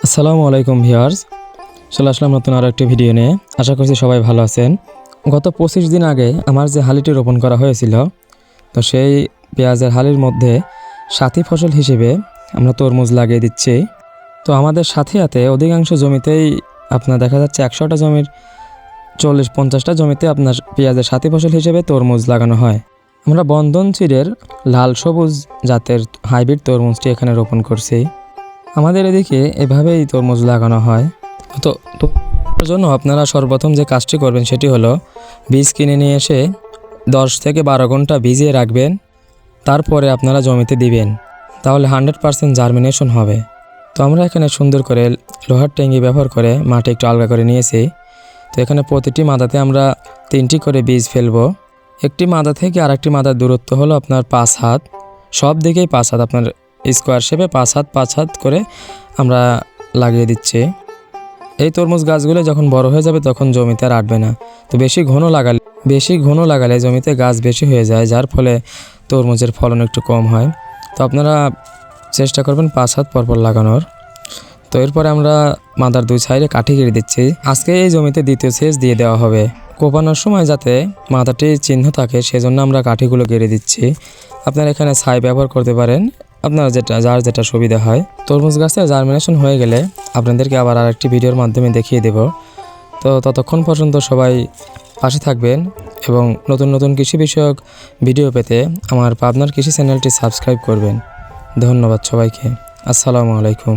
আসসালামু আলাইকুম ভিউয়ার্স, চলে আসলাম নতুন আরও একটি ভিডিও নিয়ে। আশা করছি সবাই ভালো আছেন। গত 25 দিন আগে আমার যে হালিটি রোপণ করা হয়েছিল, তো সেই পেঁয়াজের হালির মধ্যে সাথী ফসল হিসেবে আমরা তরমুজ লাগিয়ে দিচ্ছি। তো আমাদের সাথে সাথে অধিকাংশ জমিতেই আপনার দেখা যাচ্ছে 100টা জমির 40-50টা জমিতে আপনার পেঁয়াজের সাথী ফসল হিসেবে তরমুজ লাগানো হয়। আমরা বন্ধন চিড়ের লাল সবুজ জাতের হাইব্রিড তরমুজটি এখানে রোপণ করছি। আমাদের এদিকে এভাবেই তরমুজ লাগানো হয়। তো তার জন্য আপনারা সর্বপ্রথম যে কাজটি করবেন সেটি হলো বীজ কিনে নিয়ে এসে 10 থেকে 12 ঘন্টা ভিজিয়ে রাখবেন। তারপরে আপনারা জমিতে দিবেন, তাহলে 100% জার্মিনেশন হবে। তো আমরা এখানে সুন্দর করে লোহার ট্যাঙ্কি ব্যবহার করে মাটি একটু আলগা করে নিয়েছি। তো এখানে প্রতিটি মাদাতে আমরা 3টি করে বীজ ফেলবো। একটি মাদা থেকে আরেকটি মাদার দূরত্ব হলো আপনার 5 হাত, সব দিকেই 5 হাত, আপনার স্কোয়ার শেপে 5 হাত করে আমরা লাগিয়ে দিচ্ছি। এই তরমুজ গাছগুলো যখন বড় হয়ে যাবে তখন জমিতে আর আটবে না। তো বেশি ঘন লাগালে জমিতে গাছ বেশি হয়ে যায়, যার ফলে তরমুজের ফলন একটু কম হয়। তো আপনারা চেষ্টা করবেন 5 হাত পরপর লাগানোর। তো এরপরে আমরা মাদার 2 সাইডে কাঠি কেটে দিচ্ছি। আজকে এই জমিতে দ্বিতীয় সেচ দিয়ে দেওয়া হবে। কোপানোর সময় যাতে মাদাটি চিহ্ন থাকে সেজন্য আমরা কাঠিগুলো কেটে দিচ্ছি। আপনারা এখানে ছাই ব্যবহার করতে পারেন, আপনার যার যেটা সুবিধা হয়। তরমুজ গাছে জার্মিনেশন হয়ে গেলে আপনাদেরকে আবার আরেকটি ভিডিওর মাধ্যমে দেখিয়ে দেব। তো ততক্ষণ পর্যন্ত সবাই পাশে থাকবেন এবং নতুন নতুন কৃষি বিষয়ক ভিডিও পেতে আমার পাবনার কৃষি চ্যানেলটি সাবস্ক্রাইব করবেন। ধন্যবাদ সবাইকে। আসসালামু আলাইকুম।